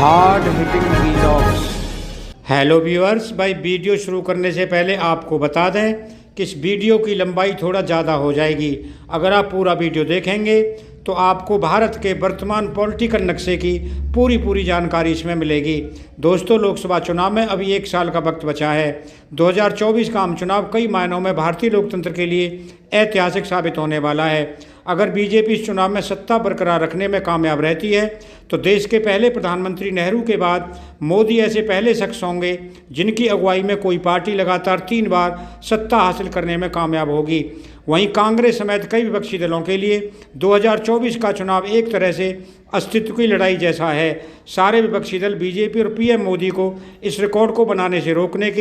Hard hitting vlogs. Hello viewers, भाई video शुरू करने से पहले आपको बता दें कि इस वीडियो की लंबाई थोड़ा ज़्यादा हो जाएगी। अगर आप पूरा वीडियो देखेंगे तो आपको भारत के वर्तमान पॉलिटिकल नक्शे की पूरी जानकारी इसमें मिलेगी। दोस्तों, लोकसभा चुनाव में अभी 1 साल का वक्त बचा है। 2024 का आम चुनाव कई मायनों में भारतीय लोकतंत्र के लिए ऐतिहासिक साबित होने वाला है। अगर बीजेपी इस चुनाव में सत्ता बरकरार रखने में कामयाब रहती है तो देश के पहले प्रधानमंत्री नेहरू के बाद मोदी ऐसे पहले शख्स होंगे जिनकी अगुवाई में कोई पार्टी लगातार 3 बार सत्ता हासिल करने में कामयाब होगी। वहीं कांग्रेस समेत कई विपक्षी दलों के लिए 2024 का चुनाव एक तरह से अस्तित्व की लड़ाई जैसा है। सारे विपक्षी दल बीजेपी और पीएम मोदी को इस रिकॉर्ड को बनाने से रोकने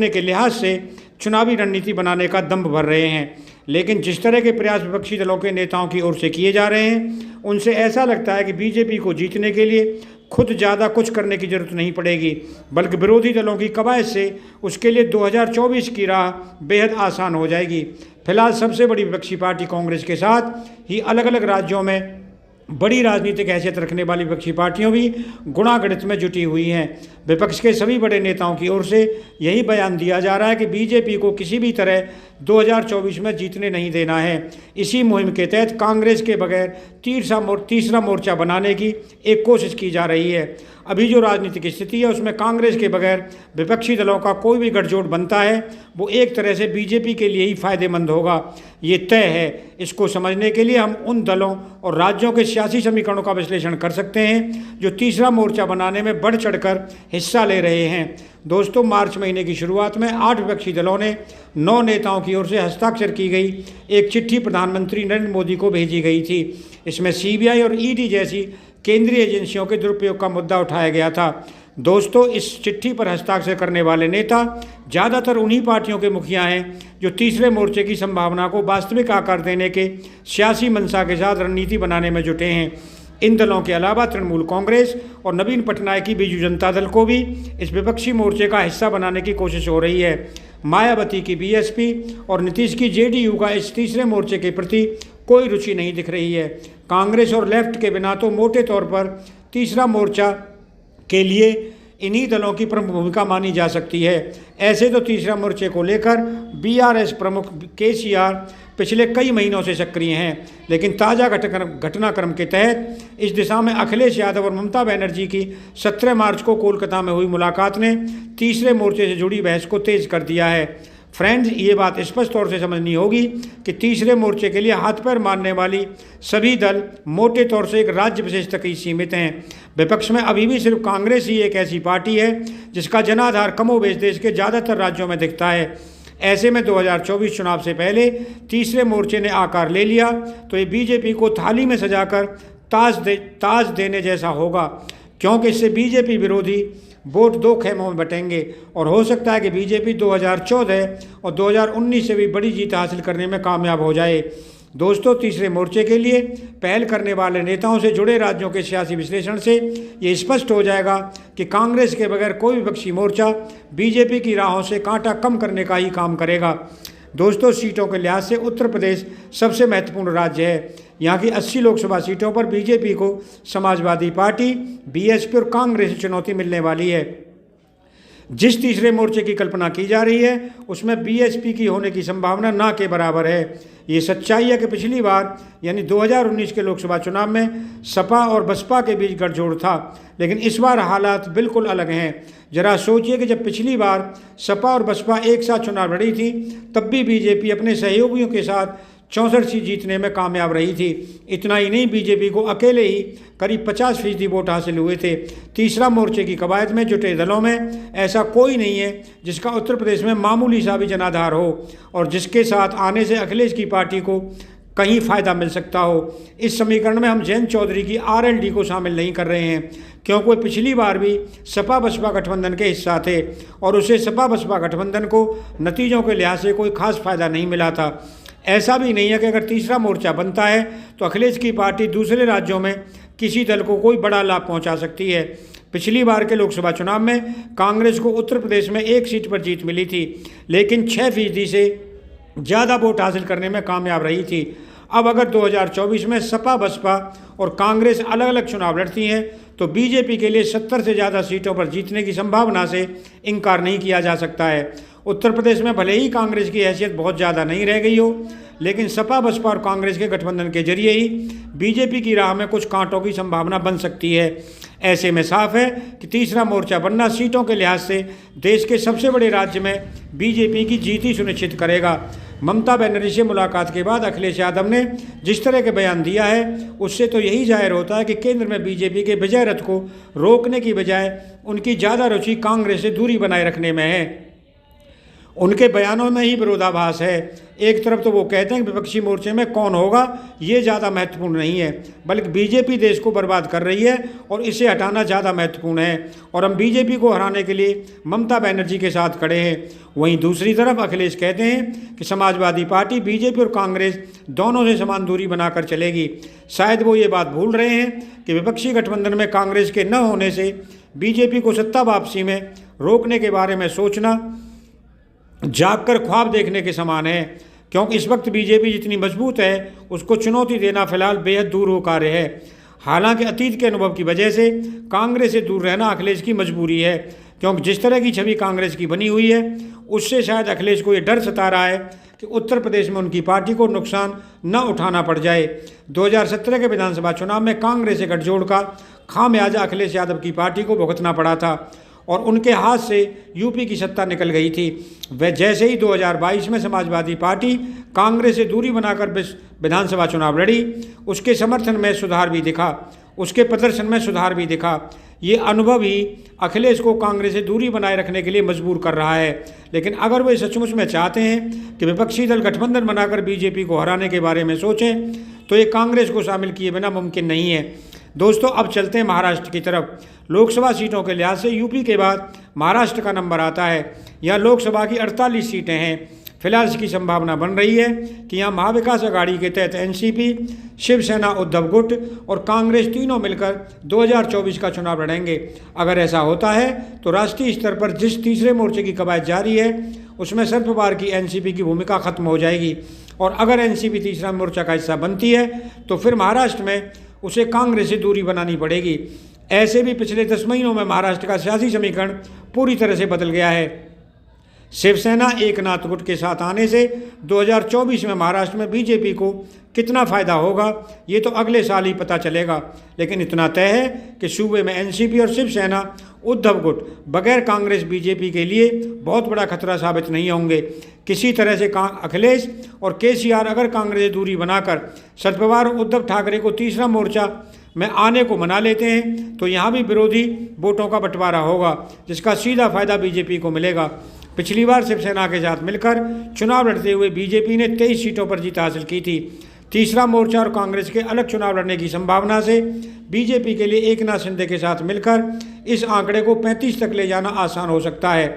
के लिहाज से चुनावी रणनीति बनाने का दम भर रहे हैं। लेकिन जिस तरह के प्रयास विपक्षी दलों के नेताओं की ओर से किए जा रहे हैं, उनसे ऐसा लगता है कि बीजेपी को जीतने के लिए खुद ज़्यादा कुछ करने की जरूरत नहीं पड़ेगी, बल्कि विरोधी दलों की कवायद से उसके लिए 2024 की राह बेहद आसान हो जाएगी। फिलहाल सबसे बड़ी विपक्षी पार्टी कांग्रेस के साथ ही अलग अलग राज्यों में बड़ी राजनीतिक हैसियत रखने वाली विपक्षी पार्टियों भी गुणागणित में जुटी हुई हैं। विपक्ष के सभी बड़े नेताओं की ओर से यही बयान दिया जा रहा है कि बीजेपी को किसी भी तरह 2024 में जीतने नहीं देना है। इसी मुहिम के तहत कांग्रेस के बगैर तीसरा मोर्चा बनाने की एक कोशिश की जा रही है। अभी जो राजनीतिक स्थिति है उसमें कांग्रेस के बगैर विपक्षी दलों का कोई भी गठजोड़ बनता है वो एक तरह से बीजेपी के लिए ही फायदेमंद होगा, ये तय है। इसको समझने के लिए हम उन दलों और राज्यों के सियासी समीकरणों का विश्लेषण कर सकते हैं जो तीसरा मोर्चा बनाने में बढ़ चढ़कर हिस्सा ले रहे हैं। दोस्तों, मार्च महीने की शुरुआत में 8 विपक्षी दलों ने 9 नेताओं की ओर से हस्ताक्षर की गई एक चिट्ठी प्रधानमंत्री नरेंद्र मोदी को भेजी गई थी। इसमें सीबीआई और ईडी जैसी केंद्रीय एजेंसियों के दुरुपयोग का मुद्दा उठाया गया था। दोस्तों, इस चिट्ठी पर हस्ताक्षर करने वाले नेता ज़्यादातर उन्हीं पार्टियों के मुखिया हैं जो तीसरे मोर्चे की संभावना को वास्तविक आकार देने के सियासी मंशा के साथ रणनीति बनाने में जुटे हैं। इन दलों के अलावा तृणमूल कांग्रेस और नवीन पटनायक की बीजू जनता दल को भी इस विपक्षी मोर्चे का हिस्सा बनाने की कोशिश हो रही है। मायावती की बीएसपी और नीतीश की जेडीयू का इस तीसरे मोर्चे के प्रति कोई रुचि नहीं दिख रही है। कांग्रेस और लेफ्ट के बिना तो मोटे तौर पर तीसरा मोर्चा के लिए इन्हीं दलों की प्रमुख भूमिका मानी जा सकती है। ऐसे तो तीसरा मोर्चे को लेकर बीआरएस प्रमुख केसीआर पिछले कई महीनों से सक्रिय हैं, लेकिन ताज़ा घटनाक्रम के तहत इस दिशा में अखिलेश यादव और ममता बनर्जी की 17 मार्च को कोलकाता में हुई मुलाकात ने तीसरे मोर्चे से जुड़ी बहस को तेज कर दिया है। फ्रेंड्स, ये बात स्पष्ट तौर से समझनी होगी कि तीसरे मोर्चे के लिए हाथ पैर मारने वाली सभी दल मोटे तौर से एक राज्य विशेष तक ही सीमित हैं। विपक्ष में अभी भी सिर्फ कांग्रेस ही एक ऐसी पार्टी है जिसका जनाधार कमोबेश देश के ज़्यादातर राज्यों में दिखता है। ऐसे में 2024 चुनाव से पहले तीसरे मोर्चे ने आकार ले लिया तो ये बीजेपी को थाली में सजाकर ताज देने जैसा होगा, क्योंकि इससे बीजेपी विरोधी वोट 2 खेमों में बटेंगे और हो सकता है कि बीजेपी 2014 और 2019 से भी बड़ी जीत हासिल करने में कामयाब हो जाए। दोस्तों, तीसरे मोर्चे के लिए पहल करने वाले नेताओं से जुड़े राज्यों के सियासी विश्लेषण से ये स्पष्ट हो जाएगा कि कांग्रेस के बगैर कोई विपक्षी मोर्चा बीजेपी की राहों से कांटा कम करने का ही काम करेगा। दोस्तों, सीटों के लिहाज से उत्तर प्रदेश सबसे महत्वपूर्ण राज्य है। यहाँ की 80 लोकसभा सीटों पर बीजेपी को समाजवादी पार्टी, बीएसपी और कांग्रेस से चुनौती मिलने वाली है। जिस तीसरे मोर्चे की कल्पना की जा रही है उसमें बीएसपी की होने की संभावना ना के बराबर है। ये सच्चाई है कि पिछली बार यानी 2019 के लोकसभा चुनाव में सपा और बसपा के बीच गठजोड़ था, लेकिन इस बार हालात बिल्कुल अलग हैं। जरा सोचिए कि जब पिछली बार सपा और बसपा एक साथ चुनाव लड़ी थी तब भी बीजेपी अपने सहयोगियों के साथ 64 सीट जीतने में कामयाब रही थी। इतना ही नहीं, बीजेपी को अकेले ही करीब 50% वोट हासिल हुए थे। तीसरा मोर्चे की कवायद में जुटे दलों में ऐसा कोई नहीं है जिसका उत्तर प्रदेश में मामूली सा भी जनाधार हो और जिसके साथ आने से अखिलेश की पार्टी को कहीं फ़ायदा मिल सकता हो। इस समीकरण में हम जयंत चौधरी की आरएलडी को शामिल नहीं कर रहे हैं, क्योंकि वे पिछली बार भी सपा बसपा गठबंधन के हिस्सा थे और उसे सपा बसपा गठबंधन को नतीजों के लिहाज से कोई खास फ़ायदा नहीं मिला था। ऐसा भी नहीं है कि अगर तीसरा मोर्चा बनता है तो अखिलेश की पार्टी दूसरे राज्यों में किसी दल को कोई बड़ा लाभ पहुंचा सकती है। पिछली बार के लोकसभा चुनाव में कांग्रेस को उत्तर प्रदेश में 1 सीट पर जीत मिली थी, लेकिन 6% से ज़्यादा वोट हासिल करने में कामयाब रही थी। अब अगर 2024 में सपा, बसपा और कांग्रेस अलग अलग चुनाव लड़ती हैं तो बीजेपी के लिए 70 से ज़्यादा सीटों पर जीतने की संभावना से इनकार नहीं किया जा सकता है। उत्तर प्रदेश में भले ही कांग्रेस की हैसियत बहुत ज़्यादा नहीं रह गई हो, लेकिन सपा, बसपा और कांग्रेस के गठबंधन के जरिए ही बीजेपी की राह में कुछ कांटों की संभावना बन सकती है। ऐसे में साफ है कि तीसरा मोर्चा बनना सीटों के लिहाज से देश के सबसे बड़े राज्य में बीजेपी की जीत ही सुनिश्चित करेगा। ममता बनर्जी से मुलाकात के बाद अखिलेश यादव ने जिस तरह के बयान दिया है, उससे तो यही जाहिर होता है कि केंद्र में बीजेपी के विजय रथ को रोकने की बजाय उनकी ज़्यादा रुचि कांग्रेस से दूरी बनाए रखने में है। उनके बयानों में ही विरोधाभास है। एक तरफ तो वो कहते हैं कि विपक्षी मोर्चे में कौन होगा ये ज़्यादा महत्वपूर्ण नहीं है, बल्कि बीजेपी देश को बर्बाद कर रही है और इसे हटाना ज़्यादा महत्वपूर्ण है और हम बीजेपी को हराने के लिए ममता बनर्जी के साथ खड़े हैं। वहीं दूसरी तरफ अखिलेश कहते हैं कि समाजवादी पार्टी, बीजेपी और कांग्रेस दोनों से समान दूरी बनाकर चलेगी। शायद वो ये बात भूल रहे हैं कि विपक्षी गठबंधन में कांग्रेस के न होने से बीजेपी को सत्ता वापसी में रोकने के बारे में सोचना जागकर ख्वाब देखने के समान है, क्योंकि इस वक्त बीजेपी जितनी मजबूत है उसको चुनौती देना फिलहाल बेहद दूर हो कार्य है। हालांकि अतीत के अनुभव की वजह से कांग्रेस से दूर रहना अखिलेश की मजबूरी है, क्योंकि जिस तरह की छवि कांग्रेस की बनी हुई है उससे शायद अखिलेश को ये डर सता रहा है कि उत्तर प्रदेश में उनकी पार्टी को नुकसान न उठाना पड़ जाए। 2017 के विधानसभा चुनाव में कांग्रेस से गठजोड़ का खामियाजा अखिलेश यादव की पार्टी को भुगतना पड़ा था और उनके हाथ से यूपी की सत्ता निकल गई थी। वह जैसे ही 2022 में समाजवादी पार्टी कांग्रेस से दूरी बनाकर विधानसभा चुनाव लड़ी, उसके समर्थन में सुधार भी दिखा, उसके प्रदर्शन में सुधार भी दिखा। ये अनुभव ही अखिलेश को कांग्रेस से दूरी बनाए रखने के लिए मजबूर कर रहा है। लेकिन अगर वे सचमुच में चाहते हैं कि विपक्षी दल गठबंधन बनाकर बीजेपी को हराने के बारे में सोचें तो ये कांग्रेस को शामिल किए बिना मुमकिन नहीं है। दोस्तों, अब चलते हैं महाराष्ट्र की तरफ। लोकसभा सीटों के लिहाज से यूपी के बाद महाराष्ट्र का नंबर आता है। यहाँ लोकसभा की 48 सीटें हैं। फिलहाल इसकी संभावना बन रही है कि यहाँ महाविकास अघाड़ी के तहत एनसीपी, शिवसेना, उद्धव गुट और कांग्रेस तीनों मिलकर 2024 का चुनाव लड़ेंगे। अगर ऐसा होता है तो राष्ट्रीय स्तर पर जिस तीसरे मोर्चे की कवायद जारी है उसमें शरद पवार की एनसीपी की भूमिका खत्म हो जाएगी और अगर एनसीपी तीसरा मोर्चा का हिस्सा बनती है तो फिर महाराष्ट्र में उसे कांग्रेस से दूरी बनानी पड़ेगी। ऐसे भी पिछले 10 महीनों में महाराष्ट्र का सियासी समीकरण पूरी तरह से बदल गया है। शिवसेना एकनाथ गुट के साथ आने से 2024 में महाराष्ट्र में बीजेपी को कितना फ़ायदा होगा ये तो अगले साल ही पता चलेगा। लेकिन इतना तय है कि सूबे में एनसीपी और शिवसेना, उद्धव गुट बगैर कांग्रेस बीजेपी के लिए बहुत बड़ा खतरा साबित नहीं होंगे। किसी तरह से अखिलेश और केसीआर अगर कांग्रेस से दूरी बनाकर शरद पवार और उद्धव ठाकरे को तीसरा मोर्चा में आने को मना लेते हैं तो यहाँ भी विरोधी वोटों का बंटवारा होगा, जिसका सीधा फायदा बीजेपी को मिलेगा। पिछली बार शिवसेना के साथ मिलकर चुनाव लड़ते हुए बीजेपी ने 23 सीटों पर जीत हासिल की थी। तीसरा मोर्चा और कांग्रेस के अलग चुनाव लड़ने की संभावना से बीजेपी के लिए एकनाथ शिंदे के साथ मिलकर इस आंकड़े को 35 तक ले जाना आसान हो सकता है।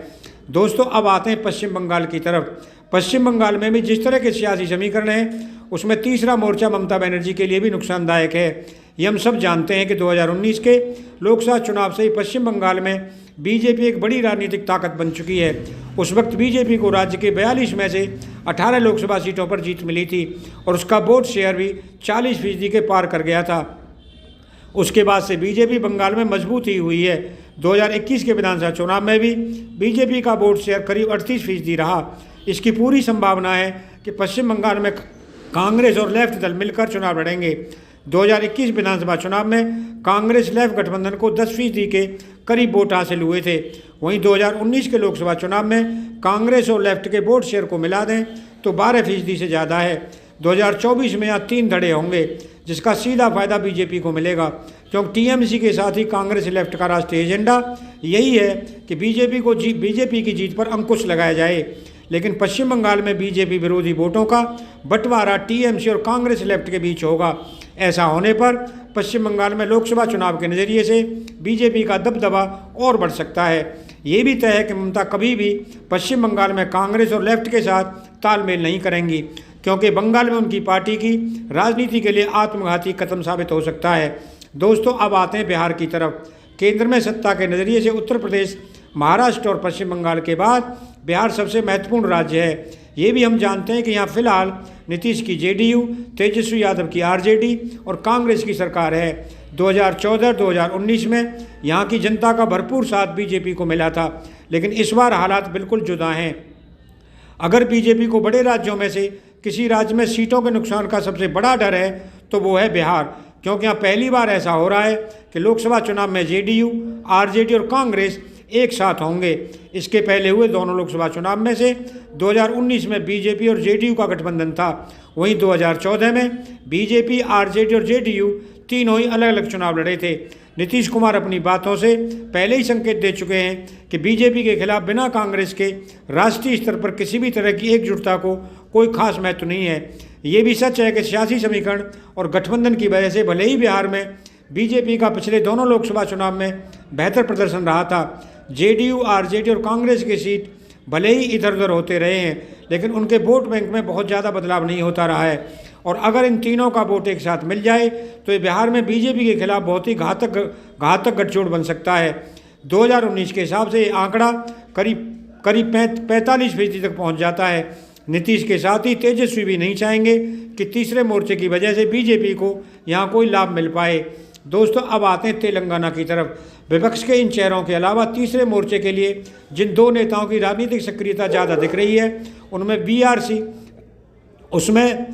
दोस्तों, अब आते हैं पश्चिम बंगाल की तरफ। पश्चिम बंगाल में भी जिस तरह के सियासी समीकरण हैं उसमें तीसरा मोर्चा ममता बनर्जी के लिए भी नुकसानदायक है। ये हम सब जानते हैं कि 2019 के लोकसभा चुनाव से ही पश्चिम बंगाल में बीजेपी एक बड़ी राजनीतिक ताकत बन चुकी है। उस वक्त बीजेपी को राज्य के 42 में से 18 लोकसभा सीटों पर जीत मिली थी और उसका वोट शेयर भी 40% के पार कर गया था। उसके बाद से बीजेपी बंगाल में मजबूत ही हुई है। 2021 के विधानसभा चुनाव में भी बीजेपी का वोट शेयर करीब 38% रहा। इसकी पूरी संभावना है कि पश्चिम बंगाल में कांग्रेस और लेफ्ट दल मिलकर चुनाव लड़ेंगे। 2021 विधानसभा चुनाव में कांग्रेस लेफ्ट गठबंधन को 10% के करीब वोट हासिल हुए थे। वहीं 2019 के लोकसभा चुनाव में कांग्रेस और लेफ्ट के वोट शेयर को मिला दें तो 12% से ज़्यादा है। 2024 में यहाँ 3 धड़े होंगे, जिसका सीधा फायदा बीजेपी को मिलेगा, क्योंकि टीएमसी के साथ ही कांग्रेस लेफ्ट का राष्ट्रीय एजेंडा यही है कि बीजेपी की जीत पर अंकुश लगाया जाए। लेकिन पश्चिम बंगाल में बीजेपी विरोधी वोटों का बंटवारा टीएमसी और कांग्रेस लेफ्ट के बीच होगा। ऐसा होने पर पश्चिम बंगाल में लोकसभा चुनाव के नज़रिए से बीजेपी का दबदबा और बढ़ सकता है। ये भी तय है कि ममता कभी भी पश्चिम बंगाल में कांग्रेस और लेफ्ट के साथ तालमेल नहीं करेंगी, क्योंकि बंगाल में उनकी पार्टी की राजनीति के लिए आत्मघाती कदम साबित हो सकता है। दोस्तों, अब आते हैं बिहार की तरफ। केंद्र में सत्ता के नज़रिए से उत्तर प्रदेश, महाराष्ट्र और पश्चिम बंगाल के बाद बिहार सबसे महत्वपूर्ण राज्य है। ये भी हम जानते हैं कि यहाँ फिलहाल नीतीश की जेडीयू, तेजस्वी यादव की आरजेडी और कांग्रेस की सरकार है। 2014-2019 में यहाँ की जनता का भरपूर साथ बीजेपी को मिला था, लेकिन इस बार हालात बिल्कुल जुदा हैं। अगर बीजेपी को बड़े राज्यों में से किसी राज्य में सीटों के नुकसान का सबसे बड़ा डर है तो वो है बिहार, क्योंकि यहाँ पहली बार ऐसा हो रहा है कि लोकसभा चुनाव में जेडीयू, आरजेडी और कांग्रेस एक साथ होंगे। इसके पहले हुए दोनों लोकसभा चुनाव में से 2019 में बीजेपी और जेडीयू का गठबंधन था। वहीं 2014 में बीजेपी, आरजेडी और जेडीयू तीनों ही अलग अलग चुनाव लड़े थे। नीतीश कुमार अपनी बातों से पहले ही संकेत दे चुके हैं कि बीजेपी के खिलाफ बिना कांग्रेस के राष्ट्रीय स्तर पर किसी भी तरह की एकजुटता को कोई खास महत्व नहीं है। ये भी सच है कि सियासी समीकरण और गठबंधन की वजह से भले ही बिहार में बीजेपी का पिछले दोनों लोकसभा चुनाव में बेहतर प्रदर्शन रहा था, जेडीयू, आरजेडी और कांग्रेस की सीट भले ही इधर उधर होते रहे हैं, लेकिन उनके वोट बैंक में बहुत ज़्यादा बदलाव नहीं होता रहा है। और अगर इन तीनों का वोट एक साथ मिल जाए तो ये बिहार में बीजेपी के खिलाफ बहुत ही घातक गठजोड़ बन सकता है। 2019 के हिसाब से ये आंकड़ा करीब 45% तक पहुंच जाता है। नीतीश के साथ ही तेजस्वी भी नहीं चाहेंगे कि तीसरे मोर्चे की वजह से बीजेपी को यहाँ कोई लाभ मिल पाए। दोस्तों, अब आते हैं तेलंगाना की तरफ। विपक्ष के इन चेहरों के अलावा तीसरे मोर्चे के लिए जिन दो नेताओं की राजनीतिक सक्रियता ज़्यादा दिख रही है उनमें बीआरसी, उसमें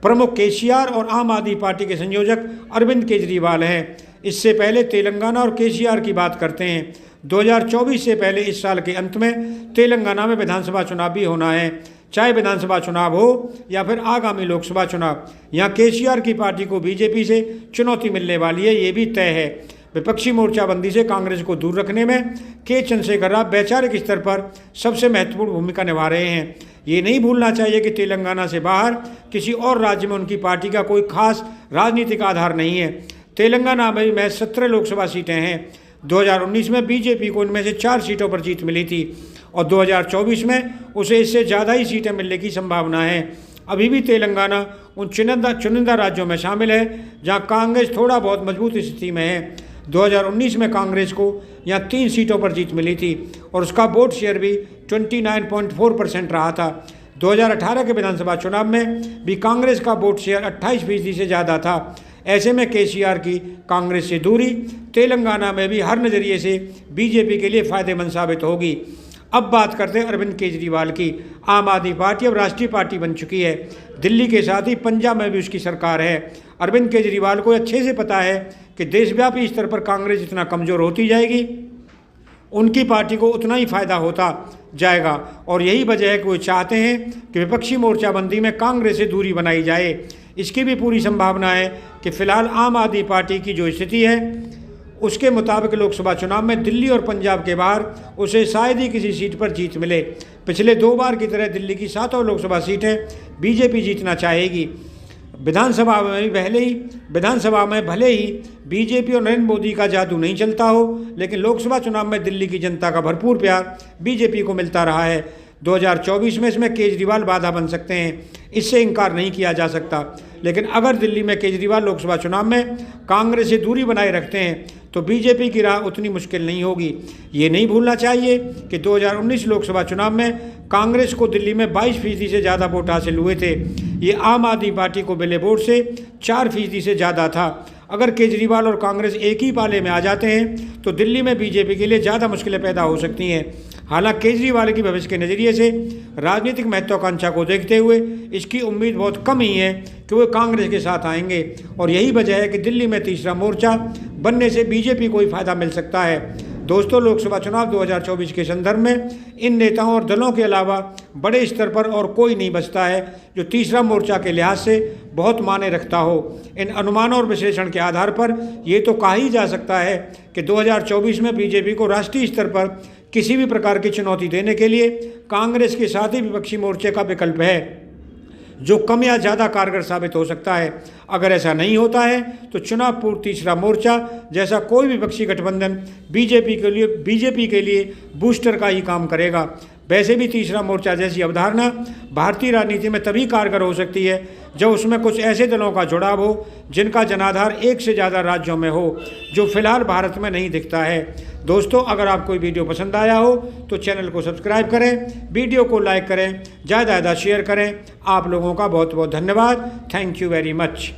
प्रमुख केसीआर और आम आदमी पार्टी के संयोजक अरविंद केजरीवाल हैं। इससे पहले तेलंगाना और केसीआर की बात करते हैं। 2024 से पहले इस साल के अंत में तेलंगाना में विधानसभा चुनाव भी होना है, चाहे विधानसभा चुनाव हो या फिर आगामी लोकसभा चुनाव। यहाँ केसीआर की पार्टी को बीजेपी से चुनौती मिलने वाली है, ये भी तय है। विपक्षी मोर्चाबंदी से कांग्रेस को दूर रखने में के चंद्रशेखर राव वैचारिक स्तर पर सबसे महत्वपूर्ण भूमिका निभा रहे हैं। ये नहीं भूलना चाहिए कि तेलंगाना से बाहर किसी और राज्य में उनकी पार्टी का कोई खास राजनीतिक आधार नहीं है। तेलंगाना में महज 17 लोकसभा सीटें हैं। 2019 में बीजेपी को इनमें से 4 सीटों पर जीत मिली थी और 2024 में उसे इससे ज़्यादा ही सीटें मिलने की संभावना है। अभी भी तेलंगाना उन चुनिंदा राज्यों में शामिल है जहां कांग्रेस थोड़ा बहुत मजबूत स्थिति में है। 2019 में कांग्रेस को यहाँ 3 सीटों पर जीत मिली थी और उसका वोट शेयर भी 29.4% रहा था। 2018 के विधानसभा चुनाव में भी कांग्रेस का वोट शेयर 28% से ज़्यादा था। ऐसे में केसीआर की कांग्रेस से दूरी तेलंगाना में भी हर नज़रिए से बीजेपी के लिए फ़ायदेमंद साबित होगी। अब बात करते हैं अरविंद केजरीवाल की। आम आदमी पार्टी अब राष्ट्रीय पार्टी बन चुकी है। दिल्ली के साथ ही पंजाब में भी उसकी सरकार है। अरविंद केजरीवाल को अच्छे से पता है कि देशव्यापी स्तर पर कांग्रेस जितना कमज़ोर होती जाएगी उनकी पार्टी को उतना ही फायदा होता जाएगा, और यही वजह है कि वो चाहते हैं कि विपक्षी मोर्चाबंदी में कांग्रेस से दूरी बनाई जाए। इसकी भी पूरी संभावना है कि फिलहाल आम आदमी पार्टी की जो स्थिति है उसके मुताबिक लोकसभा चुनाव में दिल्ली और पंजाब के बाहर उसे शायद ही किसी सीट पर जीत मिले। पिछले 2 बार की तरह दिल्ली की 7 लोकसभा सीटें बीजेपी जीतना चाहेगी। विधानसभा में भले ही बीजेपी और नरेंद्र मोदी का जादू नहीं चलता हो, लेकिन लोकसभा चुनाव में दिल्ली की जनता का भरपूर प्यार बीजेपी को मिलता रहा है। 2024 में इसमें केजरीवाल बाधा बन सकते हैं, इससे इनकार नहीं किया जा सकता। लेकिन अगर दिल्ली में केजरीवाल लोकसभा चुनाव में कांग्रेस से दूरी बनाए रखते हैं तो बीजेपी की राह उतनी मुश्किल नहीं होगी। ये नहीं भूलना चाहिए कि 2019 लोकसभा चुनाव में कांग्रेस को दिल्ली में 22% से ज़्यादा वोट हासिल हुए थे। ये आम आदमी पार्टी को मिले वोट से 4% से ज़्यादा था। अगर केजरीवाल और कांग्रेस एक ही पाले में आ जाते हैं तो दिल्ली में बीजेपी के लिए ज़्यादा मुश्किलें पैदा हो सकती हैं। हालांकि केजरीवाल की भविष्य के नज़रिए से राजनीतिक महत्वाकांक्षा को देखते हुए इसकी उम्मीद बहुत कम ही है कि वो कांग्रेस के साथ आएंगे, और यही वजह है कि दिल्ली में तीसरा मोर्चा बनने से बीजेपी को ही फायदा मिल सकता है। दोस्तों, लोकसभा चुनाव 2024 के संदर्भ में इन नेताओं और दलों के अलावा बड़े स्तर पर और कोई नहीं बचता है जो तीसरा मोर्चा के लिहाज से बहुत मायने रखता हो। इन अनुमानों और विश्लेषण के आधार पर ये तो कहा ही जा सकता है कि 2024 में बीजेपी को राष्ट्रीय स्तर पर किसी भी प्रकार की चुनौती देने के लिए कांग्रेस के साथ ही विपक्षी मोर्चे का विकल्प है, जो कम या ज़्यादा कारगर साबित हो सकता है। अगर ऐसा नहीं होता है तो चुनाव पूर्व तीसरा मोर्चा जैसा कोई भी विपक्षी गठबंधन बीजेपी के लिए बूस्टर का ही काम करेगा। वैसे भी तीसरा मोर्चा जैसी अवधारणा भारतीय राजनीति में तभी कारगर हो सकती है जब उसमें कुछ ऐसे दलों का जुड़ाव हो जिनका जनाधार एक से ज़्यादा राज्यों में हो, जो फिलहाल भारत में नहीं दिखता है। दोस्तों, अगर आपको वीडियो पसंद आया हो तो चैनल को सब्सक्राइब करें, वीडियो को लाइक करें, ज़्यादा से ज़्यादा शेयर करें। आप लोगों का बहुत बहुत धन्यवाद। Thank you very much.